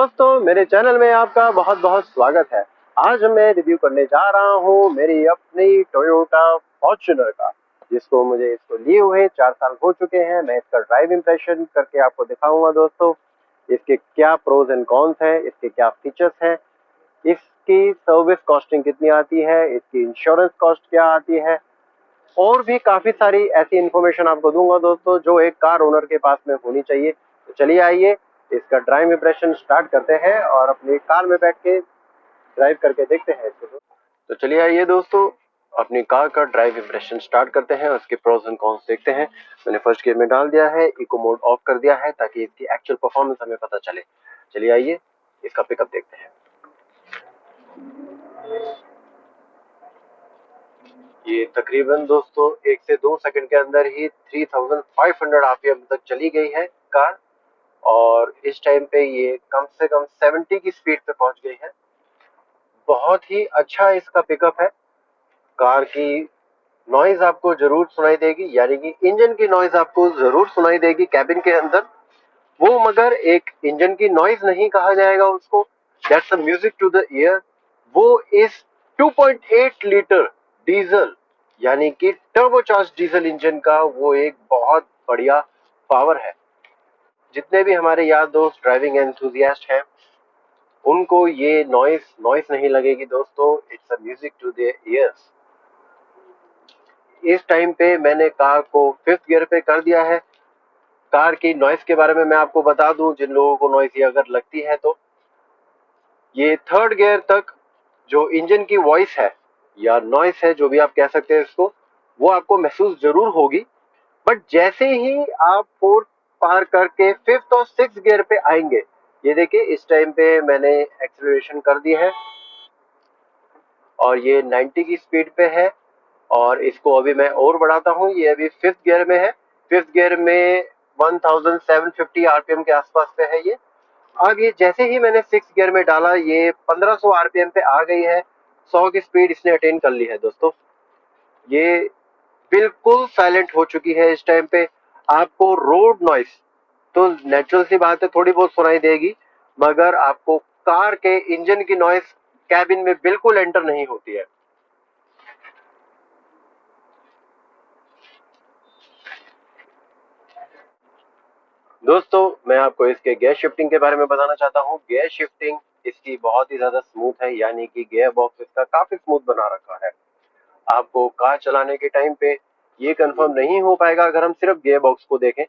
दोस्तों, मेरे चैनल में आपका बहुत बहुत स्वागत है। आज मैं रिव्यू करने जा रहा हूँ मेरी अपनी टोयोटा फॉर्च्यूनर का, जिसको मुझे इसको लिए हुए 4 साल हो चुके हैं। मैं इसका ड्राइव इंप्रेशन करके आपको दिखाऊंगा दोस्तों, इसके क्या प्रोज एंड कॉन्स हैं, इसके क्या फीचर्स हैं, इसकी सर्विस कॉस्टिंग कितनी आती है, इसकी इंश्योरेंस कॉस्ट क्या आती है, और भी काफी सारी ऐसी इन्फॉर्मेशन आपको दूंगा दोस्तों जो एक कार ओनर के पास में होनी चाहिए। तो चलिए आइए इसका ड्राइव इंप्रेशन स्टार्ट करते हैं और अपनी कार में बैठ के ड्राइव करके देखते हैं इसको। तो चलिए आइए दोस्तों, अपनी कार का ड्राइव इंप्रेशन स्टार्ट करते हैं, उसके प्रोज एंड कॉन्स देखते हैं। मैंने फर्स्ट गियर में डाल दिया है, इको मोड ऑफ कर दिया है ताकि इसकी एक्चुअल परफॉर्मेंस हमें पता चले। चलिए आइए इसका पिकअप देखते हैं। ये तकरीबन दोस्तों 1 से 2 सेकंड के अंदर ही 3500 आरपीएम तक चली गई है कार, और इस टाइम पे ये कम से कम 70 की स्पीड पे पहुंच गई है। बहुत ही अच्छा इसका पिकअप है। कार की नॉइज आपको जरूर सुनाई देगी, यानी कि इंजन की नॉइज आपको जरूर सुनाई देगी कैबिन के अंदर। वो मगर एक इंजन की नॉइज नहीं कहा जाएगा उसको, that's a music to the ear. वो इस 2.8 लीटर डीजल यानी कि टर्बोचार्ज डीजल इंजन का वो एक बहुत बढ़िया पावर है। जितने भी हमारे यार दोस्त ड्राइविंग एंथुजियास्ट हैं उनको ये नॉइस नहीं लगेगी दोस्तों, it's a music to their ears. इस टाइम पे मैंने कार को 5th गियर पे कर दिया है। कार की नॉइस के बारे में मैं आपको बता दूं, जिन लोगों को नॉइस ये अगर लगती है तो ये 3rd गियर तक जो इंजन की वॉइस है या नॉइस है, जो भी आप कह सकते हैं इसको, वो आपको महसूस जरूर होगी। बट जैसे ही आप 4th पार करके 5th और 6th गियर पे आएंगे, ये देखिए इस टाइम पे मैंने एक्सीलरेशन कर दी है और ये 90 की स्पीड पे है, और इसको अभी मैं और बढ़ाता हूँ। ये अभी 5th गियर में है। 5th गियर में 1750 आरपीएम के आसपास पे है ये। अब ये जैसे ही मैंने 6th गियर में डाला, ये 1500 आरपीएम पे आ गई है। 100 की स्पीड इसने अटेन कर ली है दोस्तों। ये बिल्कुल साइलेंट हो चुकी है इस टाइम पे। आपको रोड नॉइस तो नेचुरल सी बात है थोड़ी बहुत सुनाई देगी, मगर आपको कार के इंजन की नॉइस कैबिन में बिल्कुल एंटर नहीं होती है। दोस्तों, मैं आपको इसके गियर शिफ्टिंग के बारे में बताना चाहता हूँ। गियर शिफ्टिंग इसकी बहुत ही ज्यादा स्मूथ है, यानी कि गियर बॉक्स इसका काफी स्मूथ बना रखा है। आपको कार चलाने के टाइम पे ये कंफर्म नहीं हो पाएगा अगर हम सिर्फ गियर बॉक्स को देखें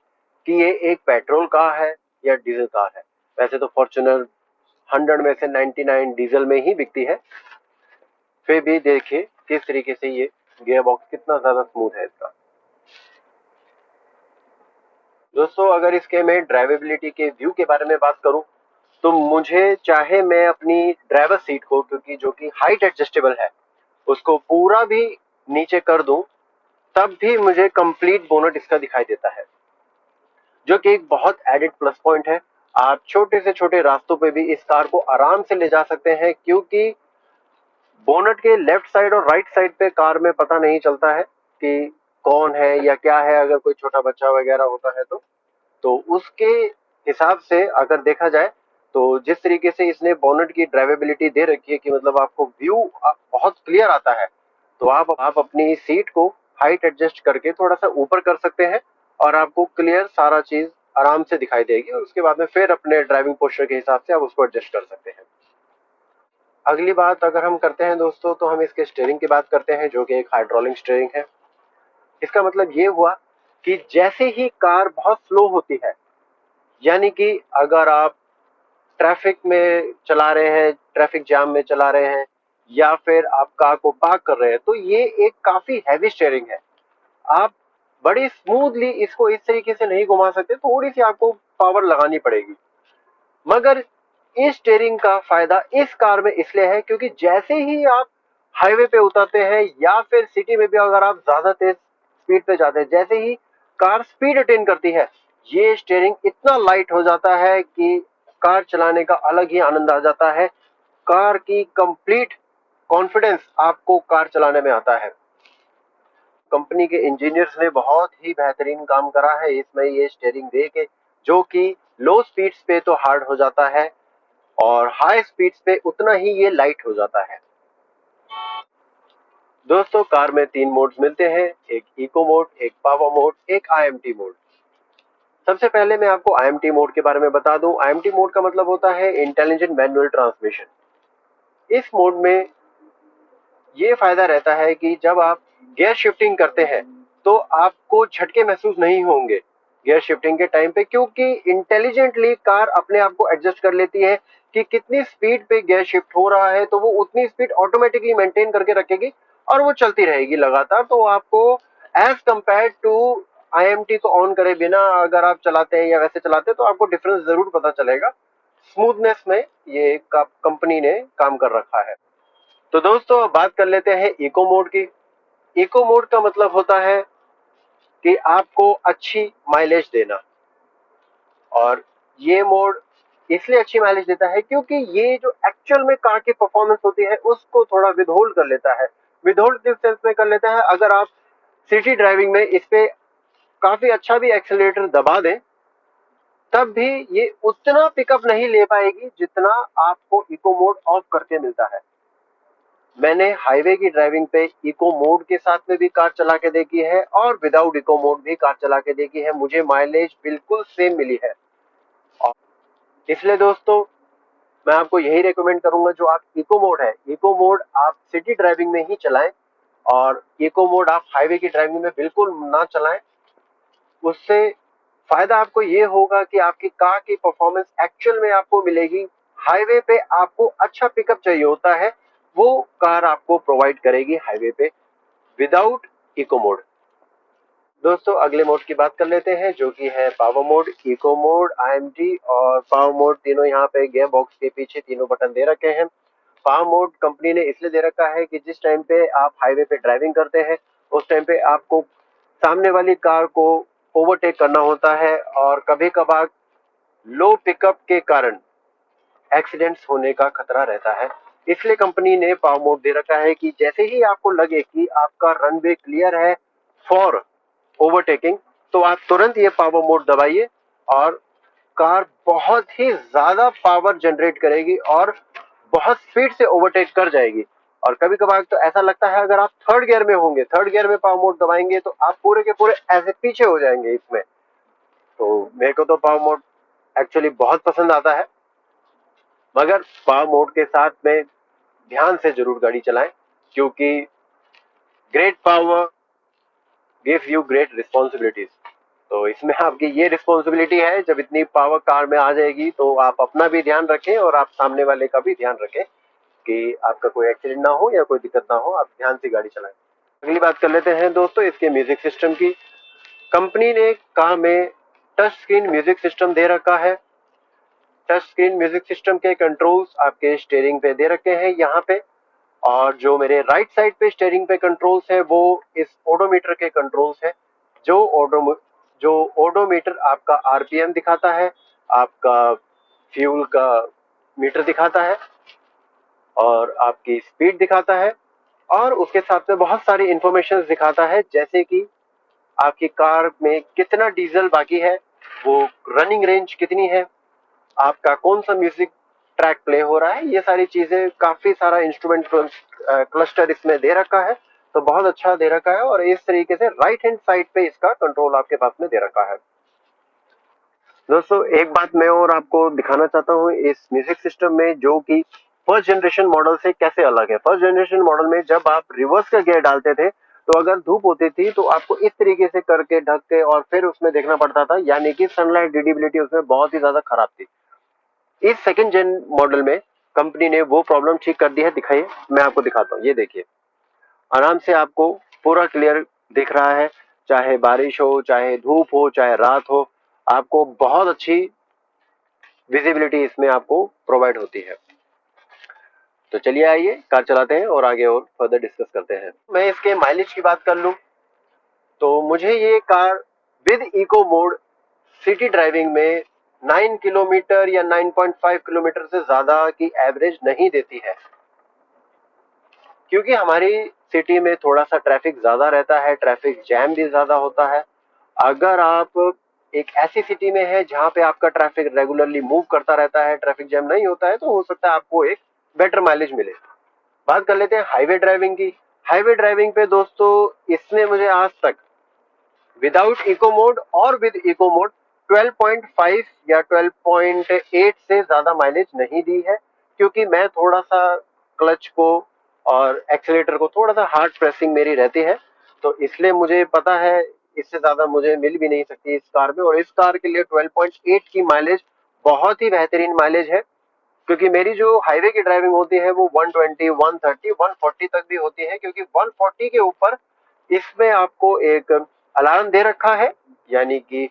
कि ये एक पेट्रोल कार है या डीजल कार है। वैसे तो फॉर्च्यूनर 100 में से 99 डीजल में ही बिकती है, फिर भी देखिए किस तरीके से ये गियर बॉक्स कितना ज्यादा स्मूथ है इसका। दोस्तों, अगर इसके मैं ड्राइवेबिलिटी के व्यू के बारे में बात करूं, तो मुझे चाहे मैं अपनी ड्राइवर सीट को, क्योंकि जो कि हाइट एडजस्टेबल है, उसको पूरा भी नीचे कर दूं, तब भी मुझे कंप्लीट बोनट इसका दिखाई देता है, जो कि एक बहुत एडिड प्लस पॉइंट है। आप छोटे से छोटे रास्तों पे भी इस कार को आराम से ले जा सकते हैं, क्योंकि बोनट के लेफ्ट साइड और राइट साइड पे कार में पता नहीं चलता है कि कौन है या क्या है। अगर कोई छोटा बच्चा वगैरह होता है तो उसके हिसाब से अगर देखा जाए, तो जिस तरीके से इसने बोनट की ड्राइवेबिलिटी दे रखी है कि मतलब आपको व्यू बहुत क्लियर आता है, तो आप अपनी सीट को हाइट एडजस्ट करके थोड़ा सा ऊपर कर सकते हैं और आपको क्लियर सारा चीज आराम से दिखाई देगी, और उसके बाद में फिर अपने ड्राइविंग पोस्चर के हिसाब से आप उसको एडजस्ट कर सकते हैं। अगली बात अगर हम करते हैं दोस्तों, तो हम इसके स्टीयरिंग की बात करते हैं, जो कि एक हाइड्रोलिक स्टीयरिंग है। इसका मतलब ये हुआ कि जैसे ही कार बहुत स्लो होती है, यानी कि अगर आप ट्रैफिक में चला रहे हैं, ट्रैफिक जाम में चला रहे हैं, या फिर आप कार को पार्क कर रहे हैं, तो ये एक काफी हैवी स्टीयरिंग है। आप बड़ी स्मूथली इसको इस तरीके से नहीं घुमा सकते, थोड़ी सी आपको पावर लगानी पड़ेगी। मगर इस स्टीयरिंग का फायदा इस कार में इसलिए है क्योंकि जैसे ही आप हाईवे पे उतरते हैं या फिर सिटी में भी अगर आप ज्यादा तेज स्पीड पे जाते हैं, जैसे ही कार स्पीड अटेन करती है, ये स्टीयरिंग इतना लाइट हो जाता है कि कार चलाने का अलग ही आनंद आ जाता है। कार की कंप्लीट कॉन्फिडेंस आपको कार चलाने में आता है। कंपनी के इंजीनियर्स ने बहुत ही बेहतरीन काम करा है इसमें ये स्टीयरिंग दे के, जो कि लो स्पीड्स पे तो हार्ड हो जाता है, और हाई स्पीड्स पे उतना ही ये लाइट हो जाता है। दोस्तों, कार में 3 मोड्स मिलते हैं, एक इको मोड, एक पावर मोड, एक आईएमटी मोड। सबसे पहले मैं आपको आईएमटी मोड के बारे में बता दूं। आईएमटी मोड का मतलब होता है इंटेलिजेंट मैनुअल ट्रांसमिशन। इस मोड में ये फायदा रहता है कि जब आप गियर शिफ्टिंग करते हैं तो आपको झटके महसूस नहीं होंगे गियर शिफ्टिंग के टाइम पे, क्योंकि इंटेलिजेंटली कार अपने आप को एडजस्ट कर लेती है कि कितनी स्पीड पे गियर शिफ्ट हो रहा है, तो वो उतनी स्पीड ऑटोमेटिकली मेंटेन करके रखेगी और वो चलती रहेगी लगातार। तो आपको एज कंपेयर टू आईएमटी को ऑन करे बिना अगर आप चलाते हैं या वैसे चलाते हैं तो आपको डिफरेंस जरूर पता चलेगा। स्मूथनेस में ये कंपनी ने काम कर रखा है। तो दोस्तों, अब बात कर लेते हैं इको मोड की। इको मोड का मतलब होता है कि आपको अच्छी माइलेज देना, और ये मोड इसलिए अच्छी माइलेज देता है क्योंकि ये जो एक्चुअल में कार की परफॉर्मेंस होती है उसको थोड़ा विदहोल्ड कर लेता है। विदहोल्ड किस सेंस में कर लेता है, अगर आप सिटी ड्राइविंग में इस पे काफी अच्छा भी एक्सेलरेटर दबा दें तब भी ये उतना पिकअप नहीं ले पाएगी जितना आपको इको मोड ऑफ करके मिलता है। मैंने हाईवे की ड्राइविंग पे इको मोड के साथ में भी कार चला के देखी है और विदाउट इको मोड भी कार चला के देखी है, मुझे माइलेज बिल्कुल सेम मिली है। और इसलिए दोस्तों, मैं आपको यही रेकमेंड करूंगा, जो आप इको मोड है, इको मोड आप सिटी ड्राइविंग में ही चलाएं और इको मोड आप हाईवे की ड्राइविंग में बिल्कुल ना चलाएं। उससे फायदा आपको ये होगा कि आपकी कार की परफॉर्मेंस एक्चुअल में आपको मिलेगी। हाईवे पे आपको अच्छा पिकअप चाहिए होता है, वो कार आपको प्रोवाइड करेगी हाईवे पे विदाउट इको मोड। दोस्तों, अगले मोड की बात कर लेते हैं, जो कि है power mode. Eco mode, IMT और पावर मोड तीनों यहाँ पे गियर बॉक्स के पीछे तीनों बटन दे रखे हैं। पावर मोड कंपनी ने इसलिए दे रखा है कि जिस टाइम पे आप हाईवे पे ड्राइविंग करते हैं उस टाइम पे आपको सामने वाली कार को ओवरटेक करना होता है और कभी कभार लो पिकअप के कारण एक्सीडेंट्स होने का खतरा रहता है। इसलिए कंपनी ने पावर मोड दे रखा है कि जैसे ही आपको लगे कि आपका रनवे क्लियर है फॉर ओवरटेकिंग, तो आप तुरंत ये पावर मोड दबाइए और कार बहुत ही ज्यादा पावर जनरेट करेगी और बहुत स्पीड से ओवरटेक कर जाएगी। और कभी कभार तो ऐसा लगता है अगर आप थर्ड गियर में होंगे, थर्ड गियर में पावर मोड दबाएंगे तो आप पूरे के पूरे ऐसे पीछे हो जाएंगे इसमें। तो मेरे को तो पावर मोड एक्चुअली बहुत पसंद आता है, मगर पावर मोड के साथ में ध्यान से जरूर गाड़ी चलाएं, क्योंकि great power give you great responsibilities. तो इसमें आपकी ये रिस्पॉन्सिबिलिटी है, जब इतनी पावर कार में आ जाएगी तो आप अपना भी ध्यान रखें और आप सामने वाले का भी ध्यान रखें कि आपका कोई एक्सीडेंट ना हो या कोई दिक्कत ना हो, आप ध्यान से गाड़ी चलाएं। अगली बात कर लेते हैं दोस्तों इसके म्यूजिक सिस्टम की। कंपनी ने कार में टच स्क्रीन म्यूजिक सिस्टम दे रखा है। टच स्क्रीन म्यूजिक सिस्टम के कंट्रोल्स आपके स्टीयरिंग पे दे रखे हैं यहाँ पे, और जो मेरे राइट साइड पे स्टीयरिंग पे कंट्रोल्स है वो इस ओडोमीटर के कंट्रोल्स है। जो जो ओडोमीटर आपका आरपीएम दिखाता है, आपका फ्यूल का मीटर दिखाता है और आपकी स्पीड दिखाता है, और उसके साथ में बहुत सारी इंफॉर्मेशन दिखाता है, जैसे कि आपकी कार में कितना डीजल बाकी है, वो रनिंग रेंज कितनी है, आपका कौन सा म्यूजिक ट्रैक प्ले हो रहा है। ये सारी चीजें, काफी सारा इंस्ट्रूमेंट क्लस्टर इसमें दे रखा है, तो बहुत अच्छा दे रखा है। और इस तरीके से राइट हैंड साइड पे इसका कंट्रोल आपके पास में दे रखा है। दोस्तों, एक बात मैं और आपको दिखाना चाहता हूँ इस म्यूजिक सिस्टम में, जो कि फर्स्ट जनरेशन मॉडल से कैसे अलग है। फर्स्ट जनरेशन मॉडल में जब आप रिवर्स का गियर डालते थे तो अगर धूप होती थी तो आपको इस तरीके से करके ढक के और फिर उसमें देखना पड़ता था, यानी कि सनलाइट रीडेबिलिटी उसमें बहुत ही ज्यादा खराब थी। इस सेकंड जेन मॉडल में कंपनी ने वो प्रॉब्लम ठीक कर दी है। दिखाइए, मैं आपको दिखाता हूँ। ये देखिए, आराम से आपको पूरा क्लियर दिख रहा है, चाहे बारिश हो, चाहे धूप हो, चाहे रात हो, आपको बहुत अच्छी विजिबिलिटी इसमें आपको प्रोवाइड होती है। तो चलिए आइए कार चलाते हैं और आगे और फर्दर डिस्कस करते हैं। मैं इसके माइलेज की बात कर लूं तो मुझे ये car with eco mode city driving में 9 किलोमीटर या 9.5 किलोमीटर से ज्यादा की एवरेज नहीं देती है, क्योंकि हमारी सिटी में थोड़ा सा ट्रैफिक ज्यादा रहता है, ट्रैफिक जैम भी ज्यादा होता है। अगर आप एक ऐसी सिटी में है जहाँ पे आपका ट्रैफिक रेगुलरली मूव करता रहता है, ट्रैफिक जैम नहीं होता है, तो हो सकता है आपको एक बेटर माइलेज मिले। बात कर लेते हैं हाईवे ड्राइविंग की। हाईवे ड्राइविंग पे दोस्तों इसने मुझे आज तक विदाउट इको मोड और विद इको मोड 12.5 या 12.8 से ज्यादा माइलेज नहीं दी है, क्योंकि मैं थोड़ा सा क्लच को और एक्सीलेटर को थोड़ा सा हार्ड प्रेसिंग मेरी रहती है, तो इसलिए मुझे पता है इससे ज्यादा मुझे मिल भी नहीं सकती इस कार में। और इस कार के लिए 12.8 की माइलेज बहुत ही बेहतरीन माइलेज है, क्योंकि मेरी जो हाईवे की ड्राइविंग होती है वो 120, 130, 140 तक भी होती है, क्योंकि 140 के ऊपर इसमें आपको एक अलार्म दे रखा है, यानी कि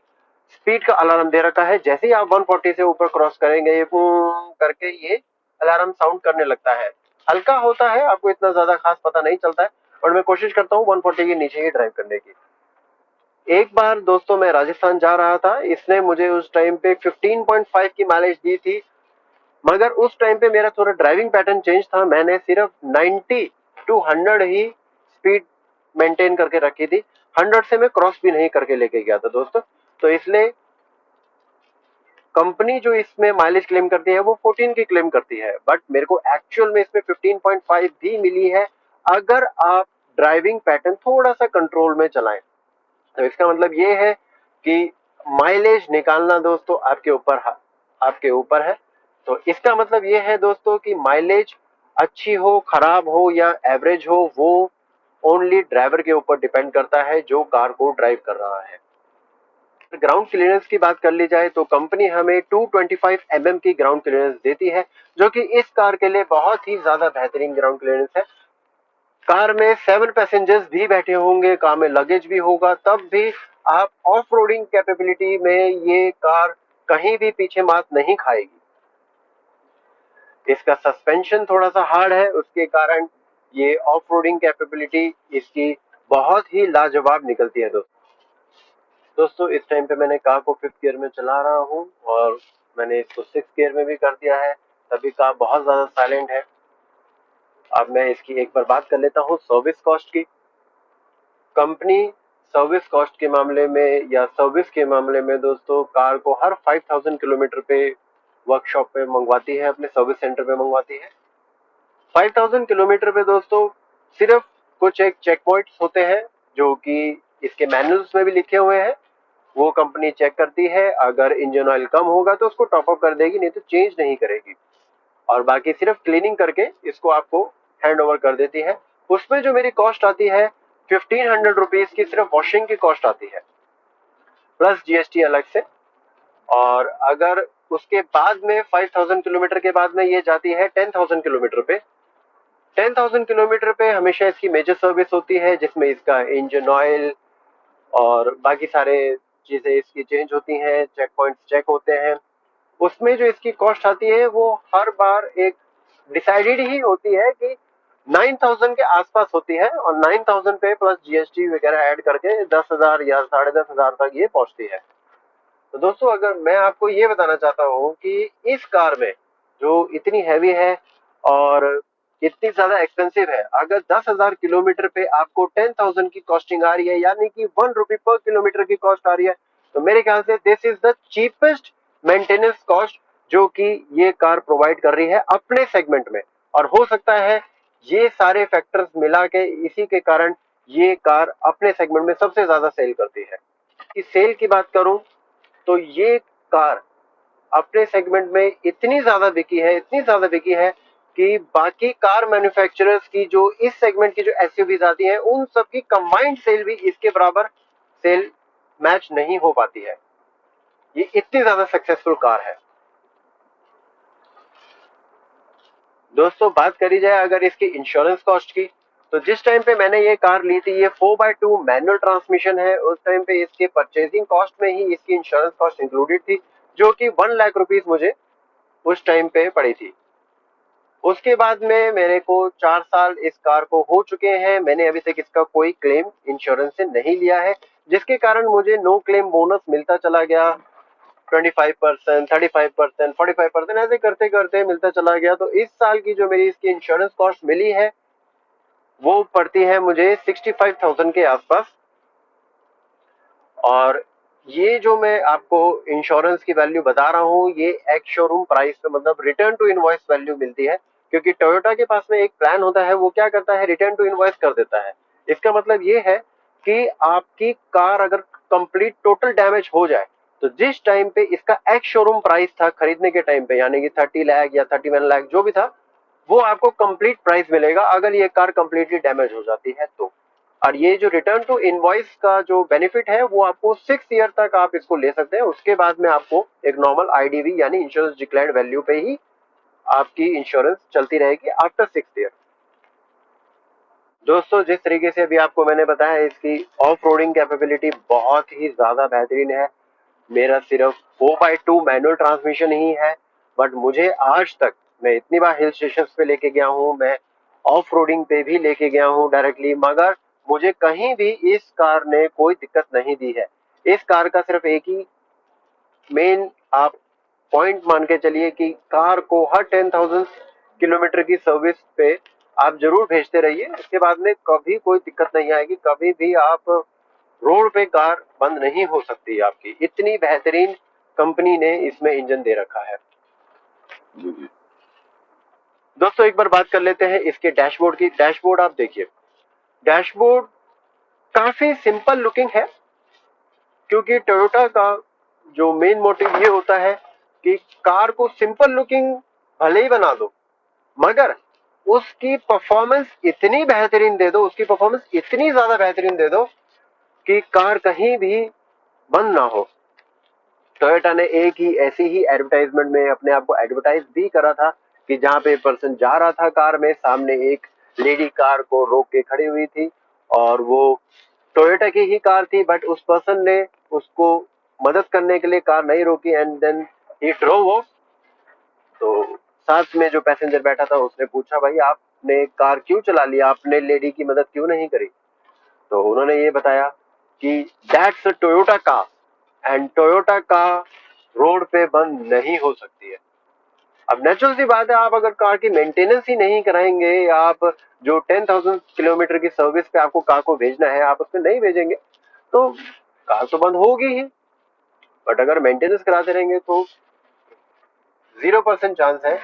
स्पीड का अलार्म दे रखा है। जैसे ही आप 140 से ऊपर क्रॉस करेंगे ये करके ये अलार्म साउंड करने लगता है। हल्का होता है, आपको इतना ज्यादा खास पता नहीं चलता है, और मैं कोशिश करता हूँ 140 के नीचे ही ड्राइव करने की। एक बार दोस्तों मैं राजस्थान जा रहा था, इसने मुझे उस टाइम पे 15.5 की माइलेज दी थी, मगर उस टाइम पे मेरा थोड़ा ड्राइविंग पैटर्न चेंज था। मैंने सिर्फ 90 टू 100 ही स्पीड मेंटेन करके रखी थी, 100 से मैं क्रॉस भी नहीं करके लेके गया था दोस्तों। तो इसलिए कंपनी जो इसमें माइलेज क्लेम करती है वो 14 की क्लेम करती है, बट मेरे को एक्चुअल में इसमें 15.5 भी मिली है, अगर आप ड्राइविंग पैटर्न थोड़ा सा कंट्रोल में चलाएं। तो इसका मतलब ये है कि माइलेज निकालना दोस्तों आपके ऊपर है। तो इसका मतलब ये है दोस्तों कि माइलेज अच्छी हो, खराब हो या एवरेज हो, वो ओनली ड्राइवर के ऊपर डिपेंड करता है जो कार को ड्राइव कर रहा है। ग्राउंड क्लियरेंस की बात कर ली जाए तो कंपनी हमें 225 mm की ग्राउंड क्लियरेंस देती है, जो कि इस कार के लिए बहुत ही ज्यादा बेहतरीन ग्राउंड क्लियरेंस है। कार में 7 पैसेंजर्स भी बैठे होंगे, कार में लगेज भी होगा, तब भी आप ऑफ रोडिंग कैपेबिलिटी में ये कार कहीं भी पीछे मात नहीं खाएगी। इसका सस्पेंशन थोड़ा सा हार्ड है, उसके कारण ये ऑफ रोडिंग कैपेबिलिटी इसकी बहुत ही लाजवाब निकलती है दोस्तों इस टाइम पे मैंने कार को 5th गियर में चला रहा हूँ, और मैंने इसको 6th गियर में भी कर दिया है, तभी कार बहुत ज्यादा साइलेंट है। अब मैं इसकी एक बार बात कर लेता हूँ सर्विस कॉस्ट की। कंपनी सर्विस कॉस्ट के मामले में या सर्विस के मामले में दोस्तों कार को हर 5000 किलोमीटर पे वर्कशॉप पे मंगवाती है, अपने सर्विस सेंटर पे मंगवाती है। 5000 किलोमीटर पे दोस्तों सिर्फ कुछ एक चेक पॉइंट्स होते हैं जो कि इसके मैनुअल्स में भी लिखे हुए हैं, वो कंपनी चेक करती है। अगर इंजन ऑयल कम होगा तो उसको टॉप अप कर देगी, नहीं तो चेंज नहीं करेगी, और बाकी सिर्फ क्लीनिंग करके इसको आपको हैंड ओवर कर देती है। उसमें जो मेरी कॉस्ट आती है 1500 रुपीज की, सिर्फ वॉशिंग की कॉस्ट आती है, प्लस जीएसटी अलग से। और अगर उसके बाद में 5000 किलोमीटर के बाद में ये जाती है 10,000 किलोमीटर पे। 10,000 किलोमीटर पे हमेशा इसकी मेजर सर्विस होती है, जिसमें इसका इंजन ऑयल और बाकी सारे चीजें इसकी चेंज होती हैं, चेक पॉइंट्स चेक होते हैं। उसमें जो इसकी कॉस्ट आती है वो हर बार एक डिसाइडेड ही होती है कि 9,000 के आसपास होती है, और 9,000 पे प्लस जीएसटी वगैरह ऐड करके 10,000 या 10,500 तक ये पहुंचती है। तो दोस्तों अगर मैं आपको ये बताना चाहता हूँ कि इस कार में जो इतनी हैवी है और इतनी ज्यादा एक्सपेंसिव है, अगर 10,000 किलोमीटर पे आपको 10,000 की कॉस्टिंग आ रही है, यानी कि 1 रुपी पर किलोमीटर की कॉस्ट आ रही है, तो मेरे ख्याल से this is the cheapest maintenance cost जो कि ये कार प्रोवाइड कर रही है अपने सेगमेंट में। और हो सकता है ये सारे फैक्टर्स मिला के इसी के कारण ये कार अपने सेगमेंट में सबसे ज्यादा सेल करती है। इस सेल की बात करूं तो ये कार अपने सेगमेंट में इतनी ज्यादा बिकी है, इतनी ज्यादा बिकी है कि बाकी कार मैन्युफैक्चरर्स की जो इस सेगमेंट की जो एसयूवीज आती हैं उन सब की कंबाइंड सेल भी इसके बराबर सेल मैच नहीं हो पाती है। ये इतनी ज्यादा सक्सेसफुल कार है दोस्तों। बात करी जाए अगर इसकी इंश्योरेंस कॉस्ट की, तो जिस टाइम पे मैंने ये कार ली थी, ये 4x2 मैनुअल ट्रांसमिशन है, उस टाइम पे इसके परचेजिंग कॉस्ट में ही इसकी इंश्योरेंस कॉस्ट इंक्लूडेड थी, जो कि 1 लाख रुपीज मुझे उस टाइम पे पड़ी थी। उसके बाद में मेरे को 4 साल इस कार को हो चुके हैं, मैंने अभी तक इसका कोई क्लेम इंश्योरेंस से नहीं लिया है, जिसके कारण मुझे नो क्लेम बोनस मिलता चला गया। 25%, 35%, 45% ऐसे करते करते मिलता चला गया। तो इस साल की जो मेरी इसकी इंश्योरेंस कॉस्ट मिली है वो पड़ती है मुझे 65,000 के आसपास। और ये जो मैं आपको इंश्योरेंस की वैल्यू बता रहा हूँ, ये एक्स शोरूम प्राइस पे मतलब रिटर्न टू इनवॉइस वैल्यू मिलती है, क्योंकि टोयोटा के पास में एक प्लान होता है, वो क्या करता है, रिटर्न टू इनवॉइस कर देता है। इसका मतलब ये है कि आपकी कार अगर कंप्लीट टोटल डैमेज हो जाए, तो जिस टाइम पे इसका एक्स शोरूम प्राइस था खरीदने के टाइम पे, यानी कि 30 लाख या 31 लाख जो भी था, वो आपको कंप्लीट प्राइस मिलेगा अगर ये कार कंप्लीटली डैमेज हो जाती है तो। और ये जो रिटर्न टू इनवॉइस का जो बेनिफिट है, वो आपको 6 ईयर तक आप इसको ले सकते हैं। उसके बाद में आपको एक नॉर्मल आईडीवी यानी इंश्योरेंस डिक्लेयर्ड वैल्यू पे ही आपकी इंश्योरेंस चलती रहेगी आफ्टर 6 ईयर। दोस्तों, जिस तरीके से अभी आपको मैंने बताया, इसकी ऑफ रोडिंग कैपेबिलिटी बहुत ही ज्यादा बेहतरीन है। मेरा सिर्फ 4x2 मैनुअल ट्रांसमिशन ही है, बट मुझे आज तक, मैं इतनी बार हिल स्टेशन पे लेके गया हूँ, मैं ऑफ रोडिंग पे भी लेके गया हूँ डायरेक्टली, मगर मुझे कहीं भी इस कार ने कोई दिक्कत नहीं दी है। इस कार का सिर्फ एक ही मेन आप पॉइंट मान के चलिए कि कार को हर 10,000 किलोमीटर की सर्विस पे आप जरूर भेजते रहिए। उसके बाद में कभी कोई दिक्कत नहीं आएगी, कभी भी आप रोड पे कार बंद नहीं हो सकती है आपकी। इतनी बेहतरीन कंपनी ने इसमें इंजन दे रखा है। दोस्तों, एक बार बात कर लेते हैं इसके डैशबोर्ड की। डैशबोर्ड आप देखिए, डैशबोर्ड काफी सिंपल लुकिंग है, क्योंकि टोयोटा का जो मेन मोटिव ये होता है कि कार को सिंपल लुकिंग भले ही बना दो, मगर उसकी परफॉर्मेंस इतनी बेहतरीन दे दो, उसकी परफॉर्मेंस इतनी ज्यादा बेहतरीन दे दो कि कार कहीं भी बंद ना हो। टोयोटा ने एक ही ऐसी ही एडवर्टाइजमेंट में अपने आप को एडवर्टाइज भी करा था कि जहां पे पर्सन जा रहा था कार में, सामने एक लेडी कार को रोक के खड़ी हुई थी, और वो टोयोटा की ही कार थी, बट उस पर्सन ने उसको मदद करने के लिए कार नहीं रोकी, and then he drove off. तो साथ में जो पैसेंजर बैठा था उसने पूछा, भाई आपने कार क्यों चला लिया, आपने लेडी की मदद क्यों नहीं करी? तो उन्होंने ये बताया कि that's a Toyota car, and Toyota का रोड पे बंद नहीं हो सकती है। अब नेचुरल सी बात है, आप अगर कार की मेंटेनेंस ही नहीं कराएंगे, आप जो 10,000 किलोमीटर की सर्विस पे आपको कार को भेजना है, आप उसमें नहीं भेजेंगे, तो कार तो बंद होगी ही। बट अगर मेंटेनेंस कराते रहेंगे तो 0% चांस है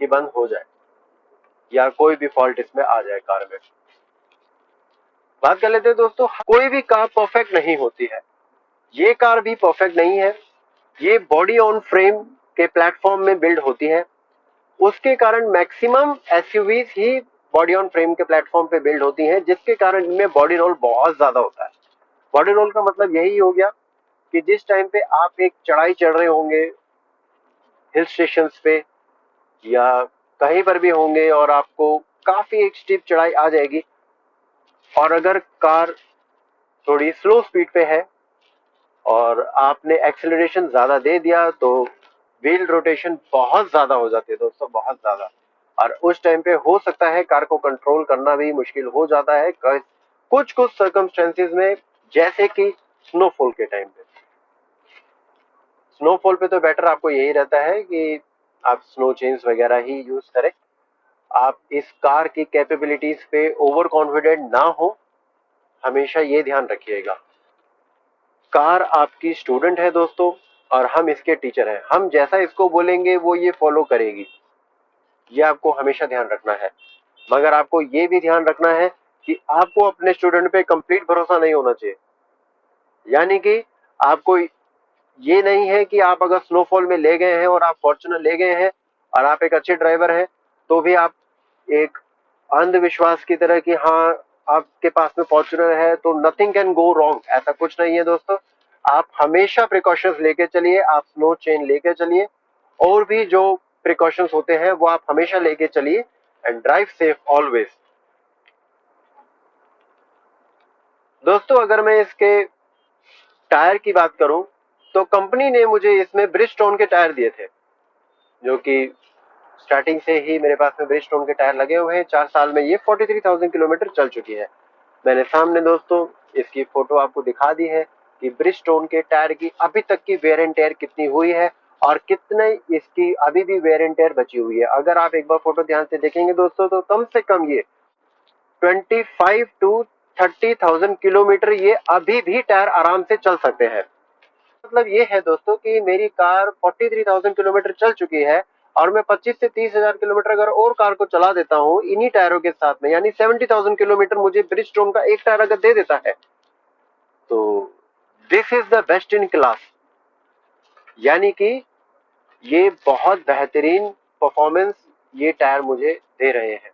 कि बंद हो जाए या कोई भी फॉल्ट इसमें आ जाए कार में। बात कर लेते हैं दोस्तों, कोई भी कार परफेक्ट नहीं होती है, ये कार भी परफेक्ट नहीं है। ये बॉडी ऑन फ्रेम के प्लेटफॉर्म में बिल्ड होती है, उसके कारण maximum SUVs he body on frame के प्लेटफॉर्म पे बिल्ड होती हैं, जिसके कारण इनमें बॉडी रोल बहुत ज्यादा होता है। बॉडी रोल का मतलब यही हो गया कि जिस टाइम पे आप एक चढ़ाई चढ़ रहे होंगे हिल स्टेशन पे या कहीं पर भी होंगे, और आपको काफी एक स्टीप चढ़ाई आ जाएगी, और अगर कार थोड़ी स्लो स्पीड पे है और आपने एक्सेलरेशन ज्यादा दे दिया, तो व्हील रोटेशन बहुत ज्यादा हो जाती है दोस्तों, बहुत ज्यादा। और उस टाइम पे हो सकता है कार को कंट्रोल करना भी मुश्किल हो जाता है कुछ कुछ सर्कमस्टेंसेज में, जैसे कि स्नोफॉल के टाइम पे। स्नोफॉल पे तो बेटर आपको यही रहता है कि आप स्नो चेन्स वगैरह ही यूज करें। आप इस कार की कैपेबिलिटीज पे ओवर कॉन्फिडेंट ना हो, हमेशा ये ध्यान रखिएगा। कार आपकी स्टूडेंट है दोस्तों, और हम इसके टीचर हैं। हम जैसा इसको बोलेंगे वो ये फॉलो करेगी, ये आपको हमेशा ध्यान रखना है। मगर आपको ये भी ध्यान रखना है कि आपको अपने स्टूडेंट पे कंप्लीट भरोसा नहीं होना चाहिए। यानी कि आपको ये नहीं है कि आप अगर स्नोफॉल में ले गए हैं और आप फॉर्च्यूनर ले गए हैं और आप एक अच्छे ड्राइवर हैं, तो भी आप एक अंधविश्वास की तरह कि हाँ आपके पास में फॉर्च्यूनर है तो नथिंग कैन गो रॉन्ग, ऐसा कुछ नहीं है दोस्तों। आप हमेशा प्रिकॉशंस लेके चलिए, आप स्नो चेन लेके चलिए, और भी जो प्रिकॉशंस होते हैं वो आप हमेशा लेके चलिए, एंड ड्राइव सेफ ऑलवेज। दोस्तों, अगर मैं इसके टायर की बात करूं, तो कंपनी ने मुझे इसमें ब्रिजस्टोन के टायर दिए थे, जो कि स्टार्टिंग से ही मेरे पास में ब्रिजस्टोन के टायर लगे हुए हैं। 4 साल में ये 43,000 किलोमीटर चल चुकी है। मैंने सामने दोस्तों इसकी फोटो आपको दिखा दी है कि ब्रिजस्टोन के टायर की अभी तक की वेयर एंड टेयर कितनी हुई है, और कितने इसकी अभी भी वेयर एंड टेयर बची हुई है। अगर आप एक बार फोटो ध्यान से देखेंगे दोस्तों, तो कम से कम ये 25 to 30,000 किलोमीटर ये अभी भी टायर आराम से चल सकते हैं। मतलब ये है दोस्तों कि मेरी कार 43,000 किलोमीटर चल चुकी है और मैं 25 से 30,000 किलोमीटर अगर और कार को चला देता हूँ इन्हीं टायरों के साथ में, यानी 70,000 किलोमीटर मुझे ब्रिजस्टोन का एक टायर अगर दे देता है, तो this is the best in class. यानी कि ये बहुत बेहतरीन परफॉर्मेंस ये टायर मुझे दे रहे हैं।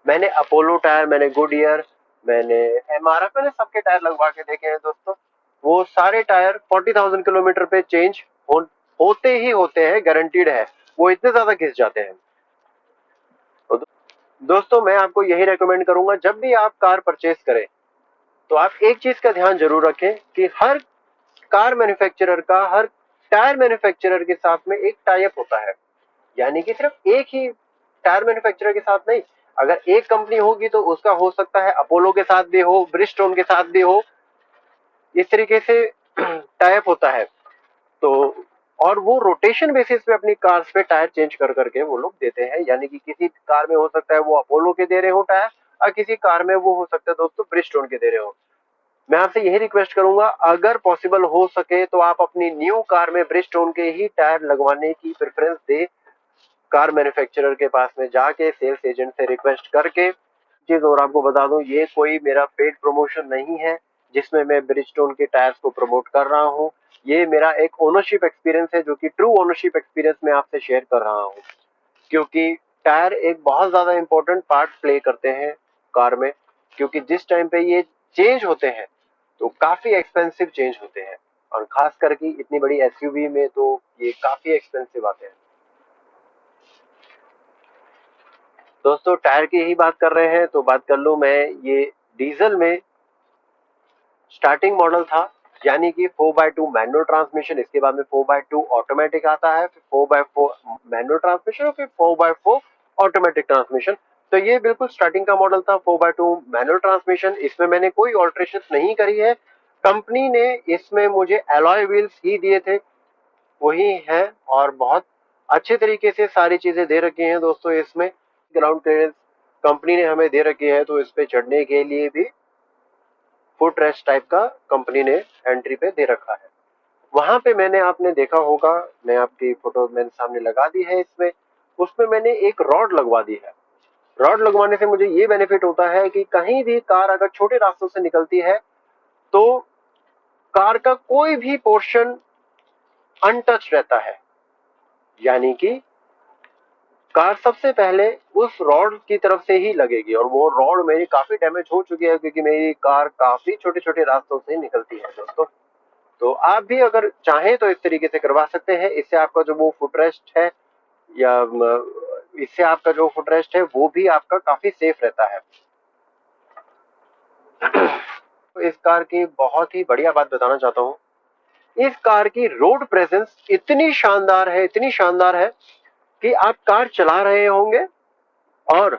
मैंने अपोलो टायर, मैंने गुडियर, मैंने एमआरएफ, मैंने सबके टायर लगवा के देखे हैं दोस्तों। वो सारे टायर 40,000 किलोमीटर पे चेंज होते ही होते हैं, गारंटीड है। वो इतने ज्यादा घिस जाते हैं। तो दोस्तों मैं आपको यही रेकमेंड करूंगा, जब भी आप कार परचेज करें तो आप एक चीज का ध्यान जरूर रखें कि हर कार मैन्युफैक्चरर का, हर टायर मैन्युफैक्चरर के साथ में एक टाई अप होता है। यानी कि सिर्फ एक ही टायर मैन्युफैक्चरर के साथ नहीं, अगर एक कंपनी होगी तो उसका हो सकता है अपोलो के साथ भी हो, ब्रिजस्टोन के साथ भी हो, इस तरीके से टाई अप होता है। तो और वो रोटेशन बेसिस पे अपनी कार्स पे टायर चेंज कर करके वो लोग देते हैं। यानी कि किसी कार में हो सकता है वो अपोलो के दे रहे हो टायर, और किसी कार में वो हो सकता है दोस्तों ब्रिजस्टोन के दे रहे हो। मैं आपसे यही रिक्वेस्ट करूंगा, अगर पॉसिबल हो सके तो आप अपनी न्यू कार में ब्रिजस्टोन के ही टायर लगवाने की प्रेफरेंस दे, कार मैन्युफैक्चरर के पास में जाके सेल्स एजेंट से रिक्वेस्ट करके। चीज और आपको बता दूं, ये कोई मेरा पेड प्रमोशन नहीं है जिसमें मैं ब्रिजस्टोन के टायर्स को प्रमोट कर रहा हूँ। ये मेरा एक ओनरशिप एक्सपीरियंस है, जो कि ट्रू ओनरशिप एक्सपीरियंस मैं आपसे शेयर कर रहा हूँ। क्योंकि टायर एक बहुत ज्यादा इंपॉर्टेंट पार्ट प्ले करते हैं कार में, क्योंकि जिस टाइम पे ये चेंज होते हैं तो काफी एक्सपेंसिव चेंज होते हैं, और खास करके इतनी बड़ी एसयूवी में तो ये काफी एक्सपेंसिव आते हैं। दोस्तों टायर की ही बात कर रहे हैं तो बात कर लूं मैं, ये डीजल में स्टार्टिंग मॉडल था, यानी कि 4x2 मैनुअल ट्रांसमिशन, इसके बाद में 4x2 ऑटोमेटिक आता है, फिर 4x4 मैनुअल ट्रांसमिशन, और फिर 4x4 ऑटोमेटिक ट्रांसमिशन। तो ये बिल्कुल स्टार्टिंग का मॉडल था 4x2 मैनुअल ट्रांसमिशन। इसमें मैंने कोई ऑल्ट्रेशन नहीं करी है। कंपनी ने इसमें मुझे एलॉय व्हील्स ही दिए थे, वही है, और बहुत अच्छे तरीके से सारी चीजें दे रखी हैं दोस्तों। इसमें ग्राउंड क्लियरेंस कंपनी ने हमें दे रखी है, तो इस पे चढ़ने के लिए भी फुट रेस्ट टाइप का कंपनी ने एंट्री पे दे रखा है। वहां पे मैंने, आपने देखा होगा, मैं आपकी फोटो मैंने सामने लगा दी है इसमें, उसमें मैंने एक रॉड लगवा दी है। रॉड लगवाने से मुझे ये बेनिफिट होता है कि कहीं भी कार अगर छोटे रास्तों से निकलती है तो कार का कोई भी पोर्शन अनटच रहता है। यानी कि कार सबसे पहले उस रॉड की तरफ से ही लगेगी, और वो रॉड मेरी काफी डैमेज हो चुकी है क्योंकि मेरी कार काफी छोटे छोटे रास्तों से निकलती है दोस्तों। तो आप भी अगर चाहें तो इस तरीके से करवा सकते हैं। इससे आपका जो वो फुटरेस्ट है, या इससे आपका जो फुटरेस्ट है वो भी आपका काफी सेफ रहता है। तो इस कार की बहुत ही बढ़िया बात बताना चाहता हूँ, इस कार की रोड प्रेजेंस इतनी शानदार है, इतनी शानदार है कि आप कार चला रहे होंगे और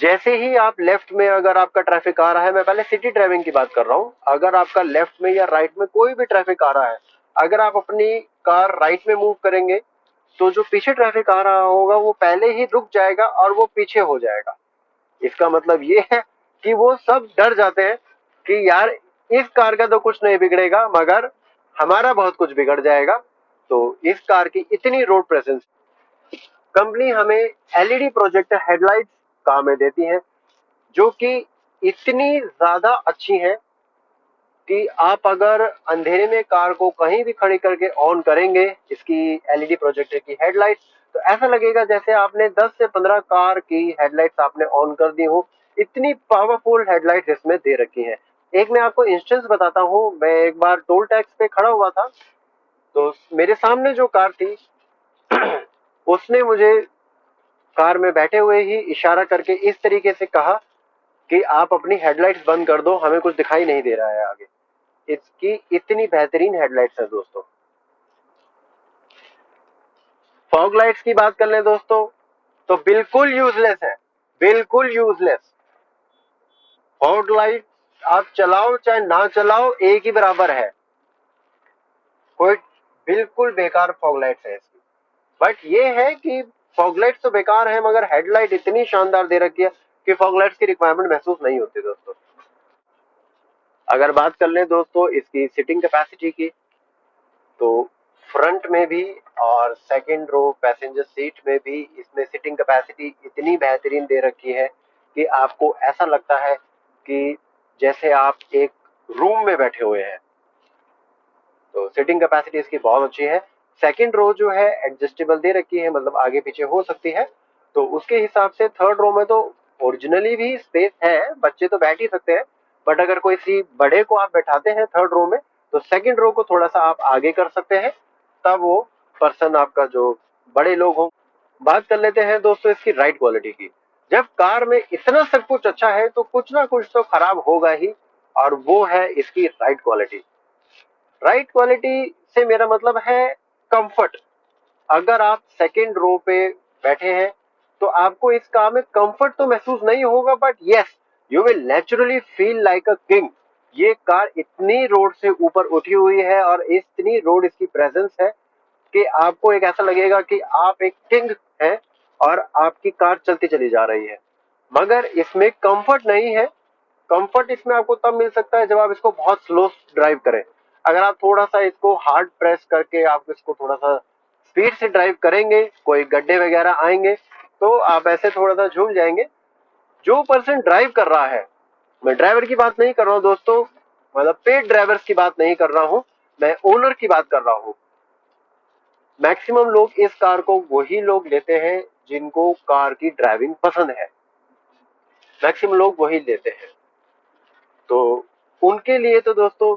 जैसे ही आप लेफ्ट में, अगर आपका ट्रैफिक आ रहा है, मैं पहले सिटी ड्राइविंग की बात कर रहा हूं, अगर आपका लेफ्ट में या राइट में कोई भी ट्रैफिक आ रहा है, अगर आप अपनी कार राइट में मूव करेंगे तो जो पीछे ट्रैफिक आ रहा होगा वो पहले ही रुक जाएगा और वो पीछे हो जाएगा। इसका मतलब ये है कि वो सब डर जाते हैं कि यार इस कार का तो कुछ नहीं बिगड़ेगा मगर हमारा बहुत कुछ बिगड़ जाएगा। तो इस कार की इतनी रोड प्रेजेंस, कंपनी हमें एलईडी प्रोजेक्टर हेडलाइट्स काम में देती है, जो कि इतनी ज्यादा अच्छी है कि आप अगर अंधेरे में कार को कहीं भी खड़ी करके ऑन करेंगे इसकी एलईडी प्रोजेक्टर की हेडलाइट, तो ऐसा लगेगा जैसे आपने 10 से 15 कार की हेडलाइट्स आपने ऑन कर दी हो। इतनी पावरफुल हेडलाइट्स इसमें दे रखी हैं। एक मैं आपको इंस्टेंस बताता हूँ, मैं एक बार टोल टैक्स पे खड़ा हुआ था, तो मेरे सामने जो कार थी उसने मुझे कार में बैठे हुए ही इशारा करके इस तरीके से कहा कि आप अपनी हेडलाइट्स बंद कर दो, हमें कुछ दिखाई नहीं दे रहा है आगे। इसकी इतनी बेहतरीन हेडलाइट्स है दोस्तों। फॉग लाइट्स की बात कर लें दोस्तों तो बिल्कुल यूजलेस है, बिल्कुल यूजलेस। फॉग लाइट आप चलाओ चाहे ना चलाओ एक ही बराबर है, कोई बिल्कुल बेकार फॉग लाइट्स है इसकी। बट ये है कि फॉग लाइट्स तो बेकार है मगर हेडलाइट इतनी शानदार दे रखी है कि फॉग लाइट्स की रिक्वायरमेंट महसूस नहीं होती दोस्तों। अगर बात कर लें दोस्तों इसकी सीटिंग कैपेसिटी की, तो फ्रंट में भी और सेकंड रो पैसेंजर सीट में भी इसमें सीटिंग कैपेसिटी इतनी बेहतरीन दे रखी है कि आपको ऐसा लगता है कि जैसे आप एक रूम में बैठे हुए हैं। तो सीटिंग कैपेसिटी इसकी बहुत अच्छी है। सेकंड रो जो है एडजस्टेबल दे रखी है, मतलब आगे पीछे हो सकती है। तो उसके हिसाब से थर्ड रो में तो ओरिजिनली भी स्पेस है, बच्चे तो बैठ ही सकते हैं, बट अगर कोई सी बड़े को आप बैठाते हैं थर्ड रो में तो सेकंड रो को थोड़ा सा आप आगे कर सकते हैं, तब वो पर्सन आपका जो बड़े लोग हों। बात कर लेते हैं दोस्तों इसकी राइड क्वालिटी की। जब कार में इतना सब कुछ अच्छा है तो कुछ ना कुछ तो खराब होगा ही, और वो है इसकी राइड क्वालिटी। राइड क्वालिटी से मेरा मतलब है कंफर्ट। अगर आप सेकंड रो पे बैठे हैं तो आपको इस कार में कंफर्ट तो महसूस नहीं होगा, but yes, you will naturally feel like a king. ये कार इतनी रोड से ऊपर उठी हुई है और इतनी रोड इसकी प्रेजेंस है कि आपको एक ऐसा लगेगा कि आप एक किंग हैं और आपकी कार चलती चली जा रही है। मगर इसमें कंफर्ट नहीं है। कंफर्ट इसमें आपको तब मिल सकता है जब आप इसको बहुत स्लो ड्राइव करें। अगर आप थोड़ा सा इसको हार्ड प्रेस करके आप इसको थोड़ा सा स्पीड से ड्राइव करेंगे, कोई गड्ढे वगैरह आएंगे तो आप ऐसे थोड़ा सा झूल जाएंगे। जो पर्सन ड्राइव कर रहा है, मैं ड्राइवर की बात नहीं कर रहा हूँ दोस्तों, मतलब पेड ड्राइवर्स की बात नहीं कर रहा हूँ, मैं ओनर की बात कर रहा हूँ। मैक्सिमम लोग इस कार को वही लोग लेते हैं जिनको कार की ड्राइविंग पसंद है, मैक्सिमम लोग वही लेते हैं। तो उनके लिए तो दोस्तों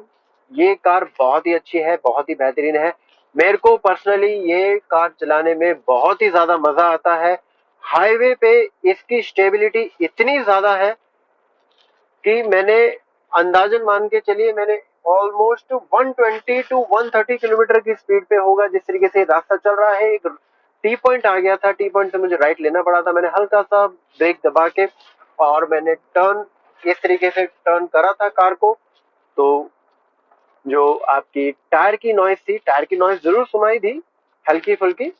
ये कार बहुत ही अच्छी है, बहुत ही बेहतरीन है। मेरे को पर्सनली ये कार चलाने में बहुत ही ज्यादा मजा आता है। हाईवे पे इसकी स्टेबिलिटी इतनी ज्यादा है कि मैंने अंदाजन मान के चलिए, मैंने ऑलमोस्ट 120 टू 130 किलोमीटर की स्पीड पे होगा, जिस तरीके से रास्ता चल रहा है। एक टी पॉइंट आ गया था, टी पॉइंट से मुझे राइट लेना पड़ा था, मैंने हल्का सा ब्रेक दबा के और मैंने टर्न इस तरीके से टर्न करा था कार को। तो जो आपकी टायर की नॉइज थी, टायर की नॉइज जरूर सुनाई दी हल्की फुल्की,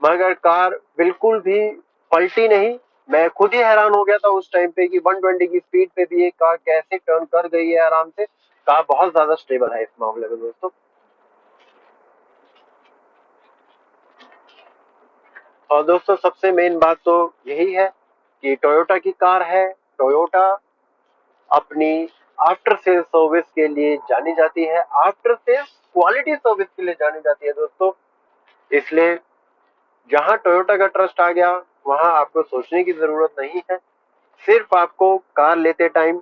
मगर कार बिल्कुल भी पलटी नहीं। मैं खुद ही हैरान हो गया था उस टाइम पे कि 120 की स्पीड पे भी ये कार कैसे टर्न कर गई है आराम से। कार बहुत ज्यादा स्टेबल है इस मामले में दोस्तों। और दोस्तों सबसे मेन बात तो यही है कि टोयोटा की कार है। टोयोटा अपनी आफ्टर सेल सर्विस के लिए जानी जाती है, आफ्टर सेल क्वालिटी सर्विस के लिए जानी जाती है दोस्तों। इसलिए जहां टोयोटा का ट्रस्ट आ गया वहां आपको सोचने की जरूरत नहीं है। सिर्फ आपको कार लेते टाइम